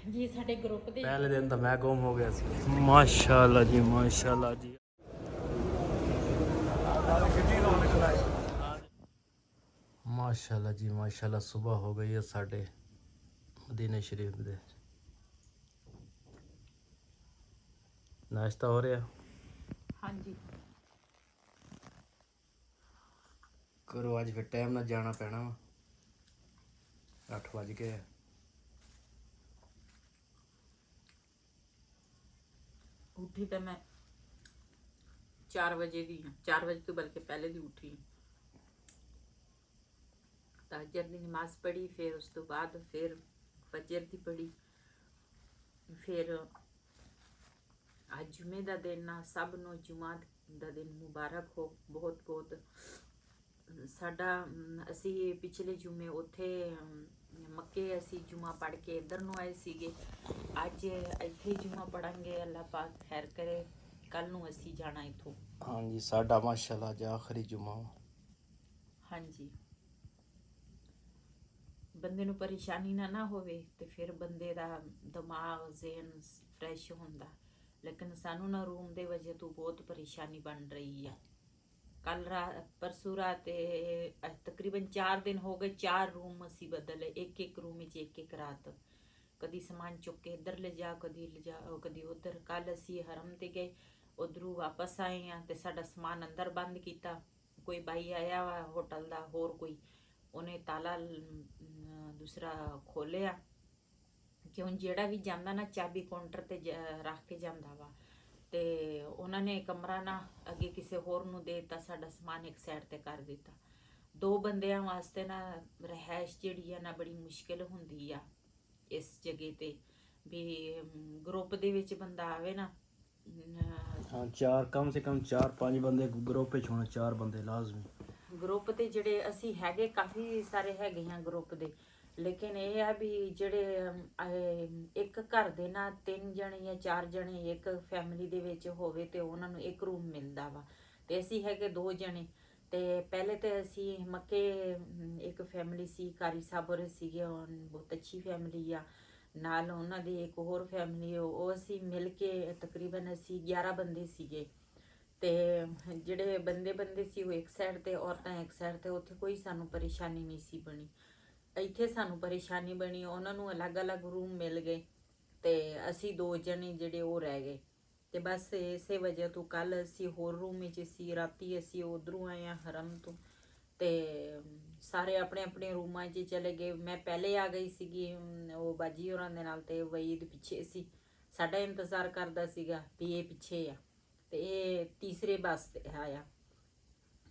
ਜੀ ਸਾਡੇ ਗਰੁੱਪ ਦੇ पहले दिन तो मैं गुम हो गया सी। माशाल्लाह जी माशाल्लाह जी। माशाल्लाह जी माशाल्लाह सुबह हो गई है साढ़े मदीने शरीफ दे। नाश्ता हो रहा ਹਾਂਜੀ करो अज फिर टाइम ना जाना पैना वा 8 बज गए। ਉੱਠੀ ਤਾਂ ਮੈਂ 4 ਵਜੇ ਦੀ ਹਾਂ 4 ਵਜੇ ਤੋਂ ਬਲਕਿ ਪਹਿਲੇ ਦੀ ਉੱਠੀ ਤਹਜਦ ਦੀ ਨਮਾਜ਼ ਪੜ੍ਹੀ ਫਿਰ ਉਸ ਤੋਂ ਬਾਅਦ ਫਿਰ ਫਜਰ ਦੀ ਪੜ੍ਹੀ ਫਿਰ ਅੱਜ ਜੁਮੇ ਦਾ ਦਿਨ ਆ ਸਭ ਨੂੰ ਜੁਮਾਤ ਦਾ ਦਿਨ ਮੁਬਾਰਕ ਹੋ ਬਹੁਤ ਬਹੁਤ ਸਾਡਾ ਅਸੀਂ ਪਿਛਲੇ ਜੁਮੇ ਉੱਥੇ ਮੱਕੇ ਅਸੀਂ ਜੁਮਾ ਪੜ੍ਹ ਕੇ ਇੱਧਰ ਨੂੰ ਆਏ ਸੀਗੇ ਅੱਜ ਇੱਥੇ ਜੁਮਾ ਪੜਾਂਗੇ ਅੱਲਾਹ ਪਾਕ ਖੈਰ ਕਰੇ ਕੱਲ ਨੂੰ ਅਸੀਂ ਜਾਣਾ ਇੱਥੋਂ हाँ जी साडा माशाल्लाह अज आखिरी जुमा वा। ਹਾਂਜੀ ਬੰਦੇ ਨੂੰ ਪਰੇਸ਼ਾਨੀ ਨਾ ਹੋਵੇ ਤੇ ਫਿਰ ਬੰਦੇ ਦਾ ਦਿਮਾਗ ਜ਼ਿਹਨ ਫਰੈਸ਼ ਹੁੰਦਾ ਲੇਕਿਨ ਸਾਨੂੰ ਨਾ ਰੂਮ ਦੇ ਵਜ੍ਹਾ ਤੋਂ ਬਹੁਤ ਪਰੇਸ਼ਾਨੀ ਬਣ ਰਹੀ ਹੈ ਕੱਲ ਰਾਤ ਪਰਸੋਂ ਰਾਤ ਤਕਰੀਬਨ 4 ਦਿਨ ਹੋ ਗਏ 4 ਰੂਮ ਅਸੀਂ ਬਦਲੇ ਇੱਕ ਰੂਮ ਵਿੱਚ ਇੱਕ ਰਾਤ ਕਦੀ ਸਮਾਨ ਚੁੱਕ ਕੇ ਇੱਧਰ ਲੈ ਜਾ ਕਦੀ ਉੱਧਰ ਕੱਲ ਅਸੀਂ ਹਰਮ ਤੇ ਗਏ ਉਧਰੋਂ ਵਾਪਸ ਆਏ ਆ ਤੇ ਸਾਡਾ ਸਮਾਨ ਅੰਦਰ ਬੰਦ ਕੀਤਾ ਕੋਈ ਬਾਈ ਆਇਆ ਵਾ ਹੋਟਲ ਦਾ ਹੋਰ ਕੋਈ ਉਹਨੇ ਤਾਲਾ ਦੂਸਰਾ ਖੋਲਿਆ ਕਿਉਂ ਜਿਹੜਾ ਵੀ ਜਾਂਦਾ ਨਾ ਚਾਬੀ ਕਾਊਂਟਰ ਤੇ ਰੱਖ ਕੇ ਜਾਂਦਾ ਵਾ ਤੇ ਉਹਨਾਂ ਨੇ ਕਮਰਾ ਨਾ ਅੱਗੇ ਕਿਸੇ ਹੋਰ ਨੂੰ ਦੇ ਦਿੱਤਾ ਸਾਡਾ ਸਮਾਨ ਇੱਕ ਸਾਈਡ ਤੇ ਕਰ ਦਿੱਤਾ 2 ਬੰਦਿਆਂ ਵਾਸਤੇ ਨਾ ਰਹਿائش ਜਿਹੜੀ ਆ ਨਾ ਬੜੀ ਮੁਸ਼ਕਿਲ ਹੁੰਦੀ ਆ ਇਸ ਜਗ੍ਹਾ ਤੇ ਵੀ ਗਰੁੱਪ ਦੇ ਵਿੱਚ ਬੰਦਾ ਆਵੇ ਨਾ हाँ चार कम से कम 4-5 बंदे ग्रुप ਵਿੱਚ ਹੋਣ 4 ਬੰਦੇ ਲਾਜ਼ਮੀ ਗਰੁੱਪ ਤੇ ਜਿਹੜੇ ਅਸੀਂ ਹੈਗੇ ਕਾਫੀ ਸਾਰੇ ਹੈਗੇ ਹਾਂ ਗਰੁੱਪ ਦੇ ਲੇਕਿਨ ਇਹ ਆ ਵੀ ਜਿਹੜੇ ਇੱਕ ਘਰ ਦੇ ਨਾ 3 ਜਣੇ ਜਾਂ 4 ਜਣੇ ਇੱਕ ਫੈਮਿਲੀ ਦੇ ਵਿੱਚ ਹੋਵੇ ਤੇ ਉਹਨਾਂ ਨੂੰ ਇੱਕ ਰੂਮ ਮਿਲਦਾ ਵਾ ਤੇ ਅਸੀਂ ਹੈਗੇ 2 ਜਣੇ ਤੇ ਪਹਿਲੇ ਤੇ ਅਸੀਂ ਮੱਕੇ ਇੱਕ ਫੈਮਿਲੀ ਸੀ ਕਾਰੀ ਸਾਹਿਬ ਹੋਰੇ ਸੀਗੇ ਬਹੁਤ ਅੱਛੀ ਫੈਮਿਲੀ ਆ ਨਾਲ ਉਹਨਾਂ ਦੀ ਇੱਕ ਹੋਰ ਫੈਮਿਲੀ ਉਹ ਅਸੀਂ ਮਿਲ ਕੇ ਤਕਰੀਬਨ ਅਸੀਂ 11 ਬੰਦੇ ਸੀਗੇ ਤੇ ਜਿਹੜੇ ਬੰਦੇ ਸੀ ਉਹ ਇੱਕ ਸਾਈਡ ਤੇ ਔਰਤਾਂ ਇੱਕ ਸਾਈਡ ਤੇ ਉੱਥੇ ਕੋਈ ਸਾਨੂੰ ਪਰੇਸ਼ਾਨੀ ਨਹੀਂ ਸੀ ਬਣੀ ਇੱਥੇ ਸਾਨੂੰ ਪਰੇਸ਼ਾਨੀ ਬਣੀ ਉਹਨਾਂ ਨੂੰ ਅਲੱਗ-ਅਲੱਗ ਰੂਮ ਮਿਲ ਗਏ ਤੇ ਅਸੀਂ 2 ਜਣੇ ਜਿਹੜੇ ਉਹ ਰਹਿ ਗਏ ਤੇ ਬਸ ਇਸੇ ਵਜ੍ਹਾ ਤੋਂ ਕੱਲ ਅਸੀਂ ਹੋਰ ਰੂਮ ਵਿੱਚ ਸੀ ਰਾਤੀ ਅਸੀਂ ਉਧਰੋਂ ਆਏ ਆ ਹਰਮ ਤੋਂ ਤੇ ਸਾਰੇ ਆਪਣੇ ਆਪਣੇ ਰੂਮਾਂ 'ਚ ਚਲੇ ਗਏ ਮੈਂ ਪਹਿਲੇ ਆ ਗਈ ਸੀਗੀ ਉਹ ਬਾਜੀ ਹੋਰਾਂ ਦੇ ਨਾਲ ਤੇ ਵਈਦ ਪਿੱਛੇ ਸੀ ਸਾਡਾ ਇੰਤਜ਼ਾਰ ਕਰਦਾ ਸੀਗਾ ਵੀ ਇਹ ਪਿੱਛੇ ਆ ਤੇ ਇਹ ਤੀਸਰੇ ਬੱਸ ਤੇ ਆਇਆ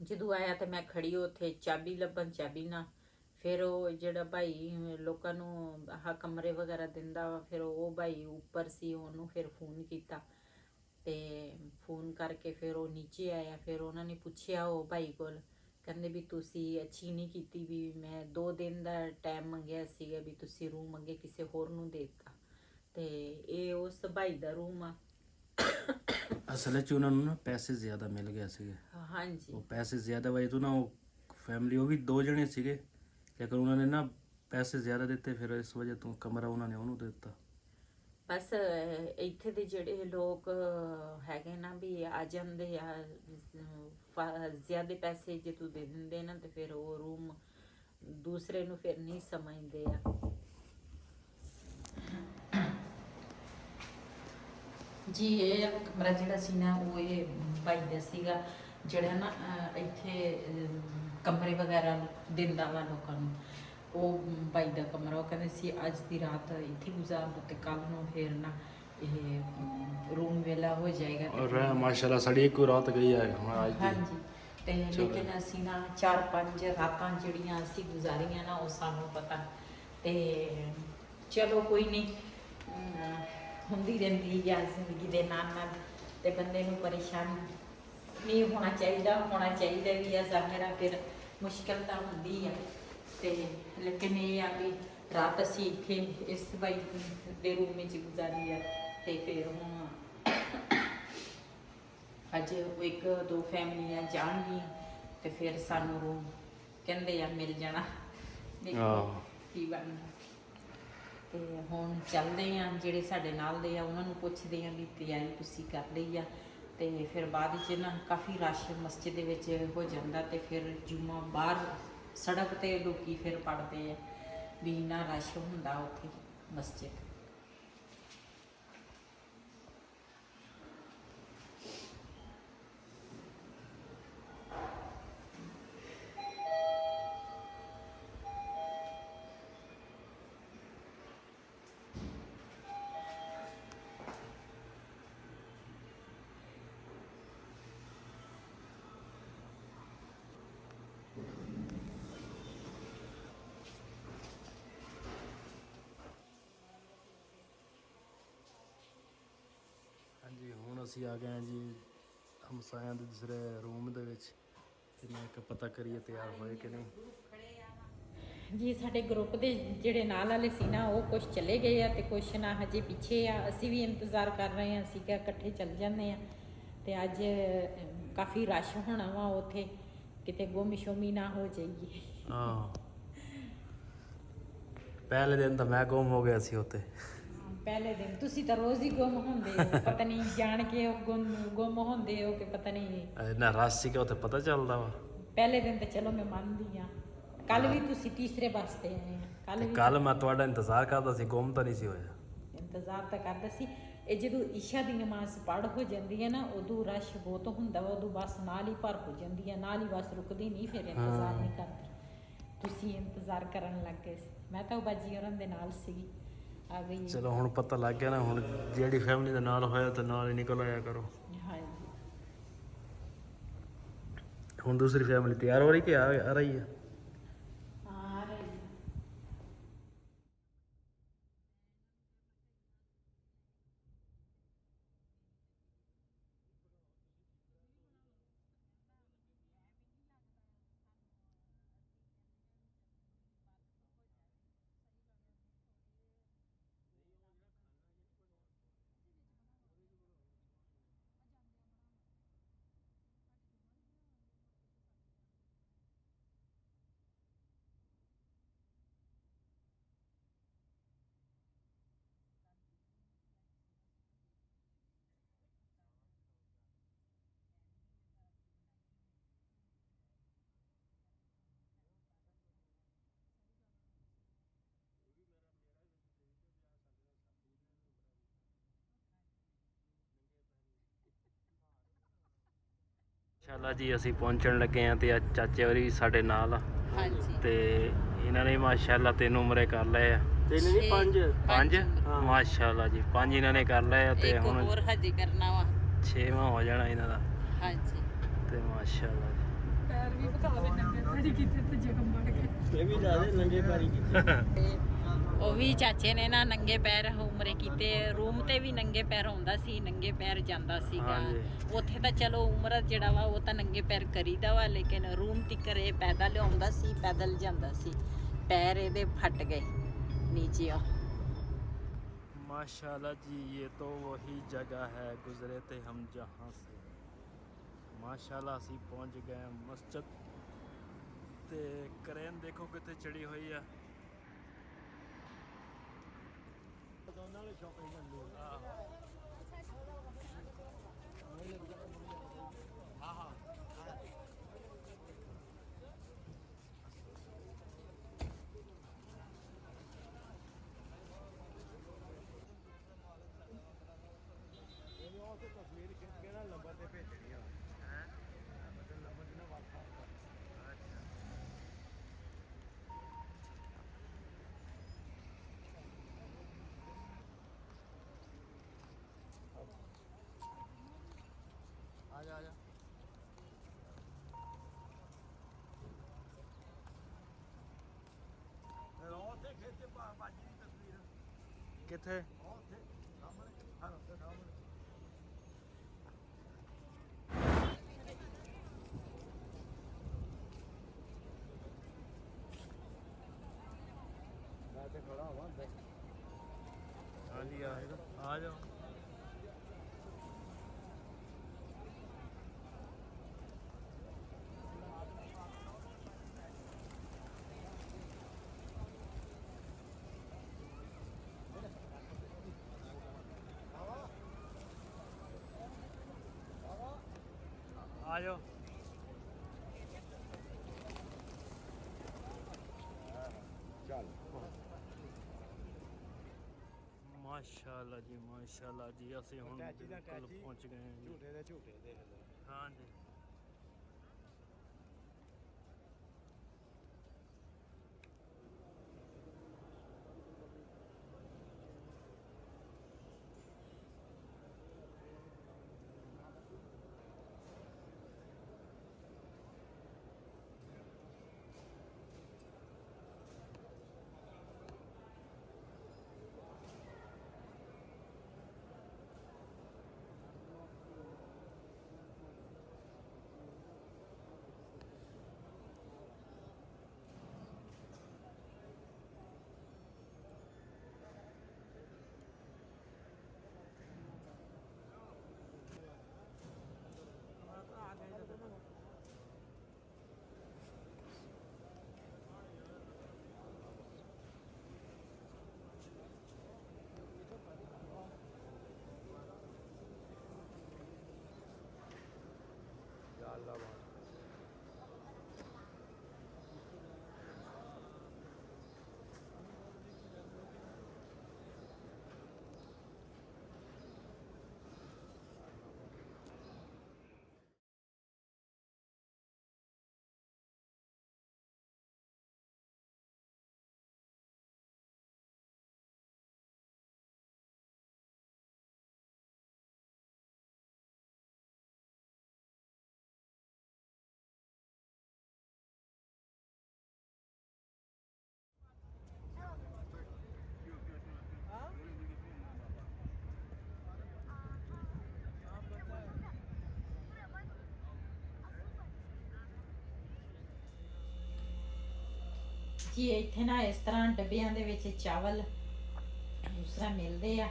ਜਦੋਂ ਆਇਆ ਤੇ ਮੈਂ ਖੜੀ ਉੱਥੇ ਚਾਬੀ ਲੱਭਣ ਚਾਬੀ ਨਾ ਫਿਰ ਉਹ ਜਿਹੜਾ ਭਾਈ ਲੋਕਾਂ ਨੂੰ ਆਹ ਕਮਰੇ ਵਗੈਰਾ ਦਿੰਦਾ ਵਾ ਫਿਰ ਉਹ ਭਾਈ ਉੱਪਰ ਸੀ ਉਹਨੂੰ ਫਿਰ ਫੋਨ ਕੀਤਾ ਤੇ ਫੋਨ ਕਰਕੇ ਫਿਰ ਉਹ ਨੀਚੇ ਆਇਆ ਫਿਰ ਉਹਨਾਂ ਨੇ ਪੁੱਛਿਆ ਉਹ ਭਾਈ ਕੋਲ ਕਹਿੰਦੇ ਵੀ ਤੁਸੀਂ ਅੱਛੀ ਨਹੀਂ ਕੀਤੀ ਵੀ ਮੈਂ 2 ਦਿਨ ਦਾ ਟਾਈਮ ਮੰਗਿਆ ਸੀਗਾ ਵੀ ਤੁਸੀਂ ਰੂਮ ਅੱਗੇ ਕਿਸੇ ਹੋਰ ਨੂੰ ਦੇ ਦਿੱਤਾ ਤੇ ਇਹ ਉਸ ਭਾਈ ਦਾ ਰੂਮ ਆ ਅਸਲ 'ਚ ਉਹਨਾਂ ਨੂੰ ਨਾ ਪੈਸੇ ਜ਼ਿਆਦਾ ਮਿਲ ਗਏ ਸੀਗੇ ਹਾਂਜੀ ਉਹ ਪੈਸੇ ਜ਼ਿਆਦਾ ਵਜੇ ਤੋਂ ਨਾ ਉਹ ਫੈਮਿਲੀ ਉਹ ਵੀ 2 ਜਣੇ ਸੀਗੇ ਲੇਕਿਨ ਉਹਨਾਂ ਨੇ ਨਾ ਪੈਸੇ ਜ਼ਿਆਦਾ ਦਿੱਤੇ ਫਿਰ ਇਸ ਵਜ੍ਹਾ ਤੋਂ ਕਮਰਾ ਉਹਨਾਂ ਨੇ ਉਹਨੂੰ ਦੇ ਦਿੱਤਾ ਬਸ ਇੱਥੇ ਦੇ ਜਿਹੜੇ ਲੋਕ ਹੈਗੇ ਨਾ ਵੀ ਆ ਜਾਂਦੇ ਆ ਜ਼ਿਆਦਾ ਪੈਸੇ ਜੇ ਤੂੰ ਦੇ ਦਿੰਦੇ ਨਾ ਤੇ ਫਿਰ ਉਹ ਰੂਮ ਦੂਸਰੇ ਨੂੰ ਫਿਰ ਨਹੀਂ ਸਮਝਦੇ ਆ ਜੀ ਇਹ ਕਮਰਾ ਜਿਹੜਾ ਸੀ ਨਾ ਉਹ ਇਹ ਭਾਈ ਦਾ ਸੀਗਾ ਜਿਹੜਾ ਨਾ ਇੱਥੇ ਕਮਰੇ ਵਗੈਰਾ ਦਿੰਦਾ ਵਾ ਲੋਕਾਂ ਨੂੰ ਉਹ ਭਾਈ ਦਾ ਕਮਰਾ ਉਹ ਕਹਿੰਦੇ ਸੀ ਅੱਜ ਦੀ ਰਾਤ ਇੱਥੇ ਗੁਜ਼ਾਰ ਲਓ ਤੇ ਕੱਲ ਨੂੰ ਫਿਰ ਨਾ ਇਹ ਰੂਮ ਵੇਲਾ ਹੋ ਜਾਏਗਾ ਔਰ ਮਾਸ਼ਾਅੱਲਾ ਸਾਡੀ ਇੱਕ ਰਾਤ ਗਈ ਹੈ ਹੁਣ ਅੱਜ ਦੀ ਹਾਂਜੀ ਤੇ ਲੇਕਿਨ ਅਸੀਂ ਨਾ 4-5 ਰਾਤਾਂ ਜਿਹੜੀਆਂ ਅਸੀਂ ਗੁਜ਼ਾਰੀਆਂ ਨਾ ਉਹ ਸਾਨੂੰ ਪਤਾ ਤੇ ਚਲੋ ਕੋਈ ਨਹੀਂ ਹੁੰਦੀ ਰਹਿੰਦੀ ਹੈ ਜ਼ਿੰਦਗੀ ਦੇ ਨਾਲ ਤੇ ਬੰਦੇ ਨੂੰ ਪਰੇਸ਼ਾਨ ਨਹੀਂ ਹੋਣਾ ਚਾਹੀਦਾ ਵੀ ਆ ਜ਼ਾਹਿਰਾ ਫਿਰ ਮੁਸ਼ਕਿਲ ਤਾਂ ਹੁੰਦੀ ਆ ਤੇ ਲੇਕਿਨ ਇਹ ਆ ਵੀ ਰਾਤ ਅਸੀਂ ਇੱਥੇ ਇਸ ਭਾਈ ਦੇ ਰੂਮ ਵਿੱਚ ਗੁਜ਼ਾਰੀ ਆ ਤੇ ਫਿਰ ਹੁਣ ਅੱਜ 1-2 ਫੈਮਲੀਆਂ ਜਾਣਗੀਆਂ ਤੇ ਫਿਰ ਸਾਨੂੰ ਰੂਮ ਕਹਿੰਦੇ ਆ ਮਿਲ ਜਾਣਾ ਦੇਖੋ ਕੀ ਬਣਦਾ ਤੇ ਹੁਣ ਚੱਲਦੇ ਆ, ਜਿਹੜੇ ਸਾਡੇ ਨਾਲ ਦੇ ਆ ਉਹਨਾਂ ਨੂੰ ਪੁੱਛਦੇ ਆ ਵੀ ਤਿਆਰੀ ਤੁਸੀਂ ਕਰ ਲਈ ਆ। ਤੇ ਫਿਰ ਬਾਅਦ ਵਿੱਚ ਨਾ ਕਾਫੀ ਰਸ਼ ਮਸਜਿਦ ਦੇ ਵਿੱਚ ਹੋ ਜਾਂਦਾ, ਤੇ ਫਿਰ ਜੁਮਾ ਬਾਹਰ ਸੜਕ ਤੇ ਲੋਕੀ ਫਿਰ ਪੜ੍ਹਦੇ ਆ, ਵੀ ਇੰਨਾ ਰਸ਼ ਹੁੰਦਾ ਉੱਥੇ ਮਸਜਿਦ। ਹਾਂਜੀ, ਹੁਣ ਅਸੀਂ ਆ ਗਏ ਹਾਂ ਜੀ ਹਮਸਾਇਆਂ ਦੇ ਦੂਸਰੇ ਰੂਮ ਦੇ ਵਿੱਚ, ਤੇ ਮੈਂ ਕਿਹਾ ਪਤਾ ਕਰੀਏ ਤਿਆਰ ਹੋਏ ਕਿ ਨਹੀਂ। ਜੀ ਸਾਡੇ ਗਰੁੱਪ ਦੇ ਜਿਹੜੇ ਨਾਲ ਵਾਲੇ ਸੀ ਨਾ, ਉਹ ਕੁਛ ਚਲੇ ਗਏ ਆ ਤੇ ਕੁਛ ਨਾ ਹਜੇ ਪਿੱਛੇ ਆ। ਅਸੀਂ ਵੀ ਇੰਤਜ਼ਾਰ ਕਰ ਰਹੇ ਹਾਂ, ਅਸੀਂ ਕਿਹਾ ਇਕੱਠੇ ਚੱਲ ਜਾਂਦੇ ਆ। ਤੇ ਅੱਜ ਕਾਫੀ ਰਸ਼ ਹੋਣਾ ਵਾ ਉੱਥੇ, ਕਿਤੇ ਗੁੰਮ ਸ਼ੁੰਮੀ ਨਾ ਹੋ ਜਾਈਏ। ਹਾਂ, ਪਹਿਲੇ ਦਿਨ ਤਾਂ ਮੈਂ ਗੁੰਮ ਹੋ ਗਿਆ ਸੀ ਉੱਥੇ। ਪਹਿਲੇ ਦਿਨ ਤੁਸੀਂ ਤਾਂ ਰੋਜ਼ ਹੀ ਗੁੰਮ ਹੁੰਦੇ ਹੋ, ਪਤਾ ਨਹੀਂ ਜਾਣ ਕੇ ਗੁੰਮ ਹੁੰਦੇ ਹੋ ਕਿ ਪਤਾ ਨਹੀਂ। ਇੰਨਾ ਰਸ਼ ਸੀਗਾ ਉੱਥੇ, ਪਤਾ ਚੱਲਦਾ ਵਾ। ਪਹਿਲੇ ਦਿਨ ਤਾਂ ਚਲੋ ਮੈਂ ਮੰਨਦੀ ਆ, ਕੱਲ ਵੀ ਤੁਸੀਂ ਤੀਸਰੇ ਬੱਸ ਤੇ ਆਏ ਆ। ਕੱਲ ਮੈਂ ਤੁਹਾਡਾ ਇੰਤਜ਼ਾਰ ਕਰਦਾ ਸੀ, ਗੁੰਮ ਤਾਂ ਨਹੀਂ ਸੀ ਹੋਇਆ। ਇੰਤਜ਼ਾਰ ਤਾਂ ਕਰਦਾ ਸੀ। ਇਹ ਜਦੋਂ ਇਸ਼ਾ ਦੀ ਨਮਾਜ਼ ਪੜ੍ਹ ਹੋ ਜਾਂਦੀ ਹੈ ਨਾ, ਉਦੋਂ ਰਸ਼ ਬਹੁਤ ਹੁੰਦਾ ਵਾ, ਉਦੋਂ ਬੱਸ ਨਾਲ ਹੀ ਭਰ ਹੋ ਜਾਂਦੀ ਹੈ, ਨਾਲ ਹੀ ਬੱਸ ਰੁਕਦੀ ਨਹੀਂ, ਫਿਰ ਇੰਤਜ਼ਾਰ ਨਹੀਂ ਕਰਦੀ। ਤੁਸੀਂ ਇੰਤਜ਼ਾਰ ਕਰਨ ਲੱਗ ਗਏ ਸੀ, ਮੈਂ ਤਾਂ ਬਾਜੀ ਹੋਰਾਂ ਦੇ ਨਾਲ ਸੀਗੀ, ਆ ਗਈ। ਚਲੋ ਹੁਣ ਪਤਾ ਲੱਗ ਗਿਆ ਨਾ, ਹੁਣ ਜਿਹੜੀ ਫੈਮਿਲੀ ਦੇ ਨਾਲ ਹੋਇਆ ਤਾਂ ਨਾਲ ਹੀ ਨਿਕਲ ਆਇਆ ਕਰੋ। ਹਾਂਜੀ, ਹੁਣ ਦੂਸਰੀ ਫੈਮਿਲੀ ਤਿਆਰ ਹੋ ਰਹੀ ਕਿ ਆ ਰਹੀ ਹੈ? ਆ ਰਹੀ। ਮਾਸ਼ਾਅੱਲਾ ਜੀ, ਅਸੀਂ ਪਹੁੰਚਣ ਲੱਗੇ ਹਾਂ ਤੇ ਅੱਜ ਚਾਚੇ ਹੋਰੀ ਵੀ ਸਾਡੇ ਨਾਲ ਆ। ਹਾਂਜੀ, ਤੇ ਇਹਨਾਂ ਨੇ ਮਾਸ਼ਾਅੱਲਾ 3 ਉਮਰੇ ਕਰ ਲਏ ਆ। 3 ਨਹੀਂ 5 ਮਾਸ਼ਾਅੱਲਾ ਜੀ, 5 ਇਹਨਾਂ ਨੇ ਕਰ ਲਏ ਆ, ਤੇ ਹੁਣ ਹੋਰ ਹਜੇ ਕਰਨਾ ਵਾ। 6ਵਾਂ ਹੋ ਜਾਣਾ ਇਹਨਾਂ ਦਾ। ਹਾਂਜੀ, ਤੇ ਮਾਸ਼ਾਅੱਲਾ ਜੀ, ਪੈਰ ਵੀ ਬਤਾਵੇ ਨੰਗੇ ਪੈਰੀ ਕੀਤੇ ਤੇ ਜਗਮ ਬਣ ਕੇ। ਇਹ ਵੀ ਜ਼ਿਆਦਾ ਨੰਗੇ ਪੈਰੀ ਕੀਤੇ। ਉਹ ਵੀ ਚਾਚੇ ਨੇ ਨਾ ਨੰਗੇ ਪੈਰ ਉਮਰੇ ਕੀਤੇ, ਰੂਮ ਤੇ ਵੀ ਨੰਗੇ ਪੈਰ ਆਉਂਦਾ ਸੀ, ਨੰਗੇ ਪੈਰ ਜਾਂਦਾ ਸੀਗਾ। ਉੱਥੇ ਤਾਂ ਚਲੋ ਉਮਰ ਜਿਹੜਾ ਵਾ ਉਹ ਤਾਂ ਨੰਗੇ ਪੈਰ ਕਰੀਦਾ ਵਾ, ਲੇਕਿਨ ਰੂਮ ਤੀਕਰ ਇਹ ਪੈਦਲ ਆਉਂਦਾ ਸੀ, ਪੈਦਲ ਜਾਂਦਾ ਸੀ। ਪੈਰ ਇਹਦੇ ਫਟ ਗਏ ਨੀਚੇ ਆ। माशाल्लाह जी, ये तो वही जगह है गुजरे थे हम जहाँ से। माशाल्लाह ਅਸੀਂ ਪਹੁੰਚ ਗਏ ਮਸਜਿਦ ਤੇ ਕਰੇਨ ਦੇਖੋ ਕਿੱਥੇ ਚੜੀ ਹੋਈ ਆ। ਦੋਨਾਂ ਵਾਲੀ ਸ਼ਾਪਿੰਗ ਕਰਨੀ ਹਾਂ ਹਾਂ। ਤਸਵੀਰ ਖਿੱਚ ਕੇ ਨਾ ਨੰਬਰ ਤੇ ਭੇਜਣੀ ਆ। ਹੈ ਨੰਬਰ ਤੇ ਨਾ WhatsApp ਕਰ। ਆ ਜਾ ਆ ਜਾ। ਉੱਥੇ ਖਿੱਚ ਬਾਜੀ ਦੀ ਤਸਵੀਰ ਕਿੱਥੇ? ਉੱਥੇ ਸਾਹਮਣੇ ਸਾਹਮਣੇ। मैं तो खड़ा हुआ। हाँ जी, आ जाओ। आ जाओ। चल माशाल्लाह जी ਅਸੀਂ ਹੁਣ ਟੈਚੀ ਦਾ ਬਿਲਕੁਲ ਟੈਚੀ, ਪਹੁੰਚ ਗਏ ਹਾਂ ਜੀ। ਝੂਟੇ ਦੇ ਝੂਟੇ ਦੇਖ ਲਓ। ਹਾਂ ਜੀ जलालाबाद ਜੀ ਇੱਥੇ ਨਾ ਇਸ ਤਰ੍ਹਾਂ ਡੱਬਿਆਂ ਦੇ ਵਿੱਚ ਚਾਵਲ ਦੂਸਰਾ ਮਿਲਦੇ ਆ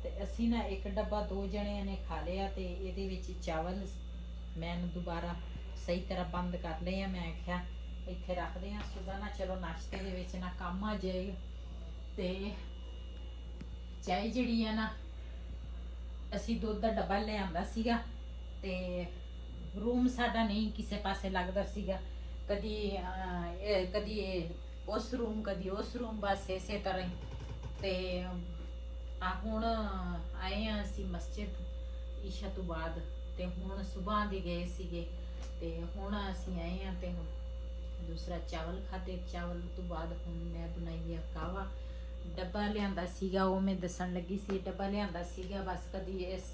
ਤੇ ਅਸੀਂ ਨਾ ਇੱਕ ਡੱਬਾ 2 ਜਣਿਆਂ ਨੇ ਖਾ ਲਿਆ ਤੇ ਇਹਦੇ ਵਿੱਚ ਚਾਵਲ ਮੈਂ ਦੁਬਾਰਾ ਸਹੀ ਤਰ੍ਹਾਂ ਬੰਦ ਕਰ ਲਏ ਆ। ਮੈਂ ਆਖਿਆ ਇੱਥੇ ਰੱਖਦੇ ਆ, ਸੁਬਾ ਨਾ ਚਲੋ ਨਾਸ਼ਤੇ ਦੇ ਵਿੱਚ ਨਾ ਕੰਮ ਆ ਜਾਏਗਾ। ਤੇ ਚਾਹ ਜਿਹੜੀ ਆ ਨਾ ਅਸੀਂ ਦੁੱਧ ਦਾ ਡੱਬਾ ਲਿਆਂਦਾ ਸੀਗਾ ਤੇ ਰੂਮ ਸਾਡਾ ਨਹੀਂ ਕਿਸੇ ਪਾਸੇ ਲੱਗਦਾ ਸੀਗਾ, ਕਦੀ ਉਸ ਰੂਮ ਕਦੀ ਉਸ ਰੂਮ, ਬਸ ਇਸੇ ਤਰ੍ਹਾਂ ਹੀ। ਤੇ ਆ ਹੁਣ ਆਏ ਆ ਅਸੀਂ ਮਸਜਿਦ ਇਸ਼ਾ ਤੋਂ ਬਾਅਦ ਤੇ ਹੁਣ ਸੁਬਾਹ ਦੇ ਗਏ ਸੀਗੇ ਤੇ ਹੁਣ ਅਸੀਂ ਆਏ ਆ ਤੇ ਹੁਣ ਦੂਸਰਾ ਚਾਵਲ ਖਾਤੇ। ਚਾਵਲ ਤੋਂ ਬਾਅਦ ਹੁਣ ਮੈਂ ਬਣਾਈ ਆ ਕਾਵਾ। ਡੱਬਾ ਲਿਆਂਦਾ ਸੀਗਾ, ਉਹ ਮੈਂ ਦੱਸਣ ਲੱਗੀ ਸੀ। ਡੱਬਾ ਲਿਆਂਦਾ ਸੀਗਾ ਬਸ ਕਦੀ ਇਸ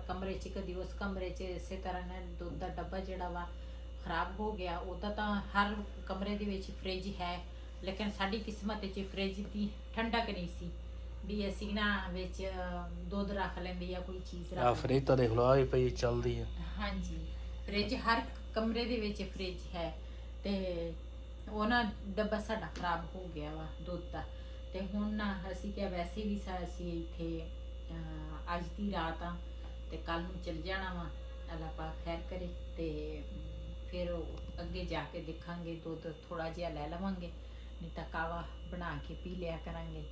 ਕਮਰੇ 'ਚ ਕਦੀ ਉਸ ਕਮਰੇ 'ਚ, ਇਸੇ ਤਰ੍ਹਾਂ ਨਾਲ ਦੁੱਧ ਦਾ ਡੱਬਾ ਜਿਹੜਾ ਵਾ ਖਰਾਬ ਹੋ ਗਿਆ। ਉਹਦਾ ਤਾਂ ਹਰ ਕਮਰੇ ਦੇ ਵਿੱਚ ਫ੍ਰਿਜ ਹੈ, ਲੇਕਿਨ ਸਾਡੀ ਕਿਸਮਤ 'ਚ ਫ੍ਰਿਜ ਦੀ ਠੰਡਕ ਨਹੀਂ ਸੀ ਵੀ ਅਸੀਂ ਨਾ ਵਿੱਚ ਦੁੱਧ ਰੱਖ ਲੈਂਦੇ ਜਾਂ ਕੋਈ ਚੀਜ਼ ਆ ਰੱਖ ਫ੍ਰਿਜ ਤਾਂ ਦੇਖ ਲਓ ਆ ਵੀ ਪਈ ਚੱਲਦੀ ਹੈ। ਹਾਂਜੀ, ਫ੍ਰਿਜ ਹਰ ਕਮਰੇ ਦੇ ਵਿੱਚ ਫ੍ਰਿਜ ਹੈ ਤੇ ਉਹ ਨਾ ਡੱਬਾ ਸਾਡਾ ਖਰਾਬ ਹੋ ਗਿਆ ਵਾ ਦੁੱਧ ਦਾ। ਤੇ ਹੁਣ ਨਾ ਅਸੀਂ ਕਿਹਾ ਵੈਸੇ ਵੀ ਅਸੀਂ ਇੱਥੇ ਅੱਜ ਦੀ ਰਾਤ ਆ ਤੇ ਕੱਲ ਨੂੰ ਚਲ ਜਾਣਾ ਵਾ, ਅੱਲਾ ਪਾਕ ਖੈਰ ਕਰੇ। ਤੇ ਫਿਰ ਅੱਗੇ ਜਾ ਕੇ ਦੇਖਾਂਗੇ, ਦੁੱਧ ਥੋੜਾ ਜਿਹਾ ਲੈ ਲਵਾਂਗੇ, ਨਹੀਂ ਤਾਂ ਕਾਵਾ ਬਣਾ ਕੇ ਪੀ ਲਿਆ ਕਰਾਂਗੇ।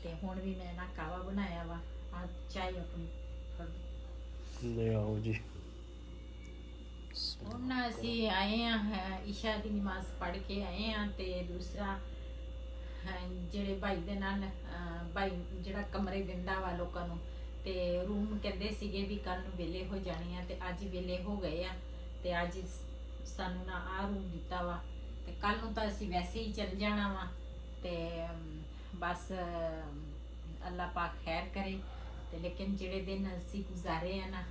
ਤੇ ਹੁਣ ਵੀ ਮੈਂ ਨਾ ਕਾਵਾ ਬਣਾਇਆ ਵਾ, ਆ ਚਾਹ ਆਪਣੀ ਫੜ ਲਓ। ਲੈ ਆਓ ਜੀ। ਹੁਣ ਨਾ ਅਸੀਂ ਆਏ ਆ ਇਸ਼ਾ ਦੀ ਨਮਾਜ਼ ਪੜ੍ਹ ਕੇ ਆਏ ਆ ਤੇ ਦੂਸਰਾ ਜਿਹੜੇ ਭਾਈ ਦੇ ਨਾਲ ਭਾਈ ਜਿਹੜਾ ਕਮਰੇ ਦਿੰਦਾ ਵਾ ਲੋਕਾਂ ਨੂੰ ਤੇ ਰੂਮ ਕਹਿੰਦੇ ਸੀਗੇ ਵੀ ਕੱਲ ਨੂੰ ਵੇਲੇ ਹੋ ਜਾਣੇ ਆ ਤੇ ਅੱਜ ਵੇਲੇ ਹੋ ਗਏ ਆ ਤੇ ਅੱਜ ਸਾਨੂੰ ਨਾ ਆ ਰੂਮ ਦਿੱਤਾ ਵਾ ਤੇ ਕੱਲ ਨੂੰ ਤਾਂ ਅਸੀਂ ਵੈਸੇ ਹੀ ਚੱਲ ਜਾਣਾ ਵਾ। ਤੇ ਬਸ ਅੱਲਾ ਪਾਕ ਖੈਰ ਕਰੇ। ਤੇ ਲੇਕਿਨ ਜਿਹੜੇ ਦਿਨ ਅਸੀਂ ਗੁਜ਼ਾਰੇ ਆ ਨਾ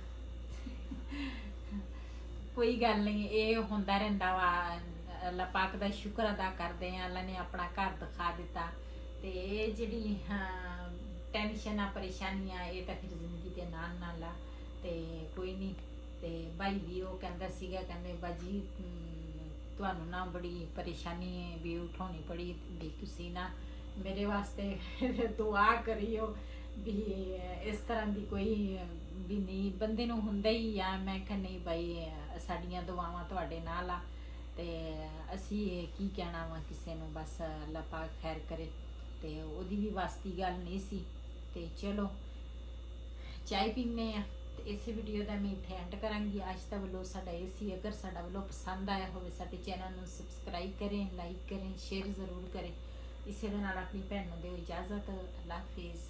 ਕੋਈ ਗੱਲ ਨਹੀਂ, ਇਹ ਹੁੰਦਾ ਰਹਿੰਦਾ ਵਾ। ਅੱਲਾ ਪਾਕ ਦਾ ਸ਼ੁਕਰ ਅਦਾ ਕਰਦੇ ਆ, ਅੱਲਾ ਨੇ ਆਪਣਾ ਘਰ ਦਿਖਾ ਦਿੱਤਾ। ਤੇ ਇਹ ਜਿਹੜੀ ਟੈਨਸ਼ਨਾਂ ਪਰੇਸ਼ਾਨੀਆਂ ਇਹ ਤਾਂ ਫਿਰ ਜ਼ਿੰਦਗੀ ਦੇ ਨਾਲ ਨਾਲ ਆ ਤੇ ਕੋਈ ਨਹੀਂ। ਤੇ ਭਾਈ ਵੀ ਉਹ ਕਹਿੰਦਾ ਸੀਗਾ, ਕਹਿੰਦੇ ਬਾਜੀ ਤੁਹਾਨੂੰ ਨਾ ਬੜੀ ਪਰੇਸ਼ਾਨੀ ਵੀ ਉਠਾਉਣੀ ਪੜੀ ਵੀ ਤੁਸੀਂ ਨਾ ਮੇਰੇ ਵਾਸਤੇ ਦੁਆ ਕਰਿਓ ਵੀ ਇਸ ਤਰ੍ਹਾਂ ਦੀ ਕੋਈ ਵੀ ਨਹੀਂ, ਬੰਦੇ ਨੂੰ ਹੁੰਦਾ ਹੀ ਆ। ਮੈਂ ਕਿਹਾ ਨਹੀਂ ਬਾਈ, ਸਾਡੀਆਂ ਦੁਆਵਾਂ ਤੁਹਾਡੇ ਨਾਲ ਆ ਤੇ ਅਸੀਂ ਕੀ ਕਹਿਣਾ ਵਾ ਕਿਸੇ ਨੂੰ, ਬਸ ਅੱਲਾ ਪਾਕ ਖੈਰ ਕਰੇ। ਤੇ ਉਹਦੀ ਵੀ ਵਾਸਤੀ ਗੱਲ ਨਹੀਂ ਸੀ। ਤੇ ਚਲੋ ਚਾਹ ਪੀਨੇ ਆ ਤੇ ਇਸ ਵੀਡੀਓ ਦਾ ਮੈਂ ਇੱਥੇ ਐਂਡ ਕਰਾਂਗੀ। ਅੱਜ ਦਾ ਵਲੋਗ ਸਾਡਾ ਇਹ ਸੀ। ਅਗਰ ਸਾਡਾ ਵਲੋਗ ਪਸੰਦ ਆਇਆ ਹੋਵੇ ਸਾਡੇ ਚੈਨਲ ਨੂੰ ਸਬਸਕ੍ਰਾਈਬ ਕरें, ਲਾਈਕ ਕरें, ਸ਼ੇਅਰ ਜ਼ਰੂਰ ਕरें। ਇਸੇ ਦੇ ਨਾਲ ਆਪਣੀ ਭੈਣ ਨੂੰ ਦਿਓ ਇਜਾਜ਼ਤ। ਅੱਲਾ ਹਾਫਿਜ਼।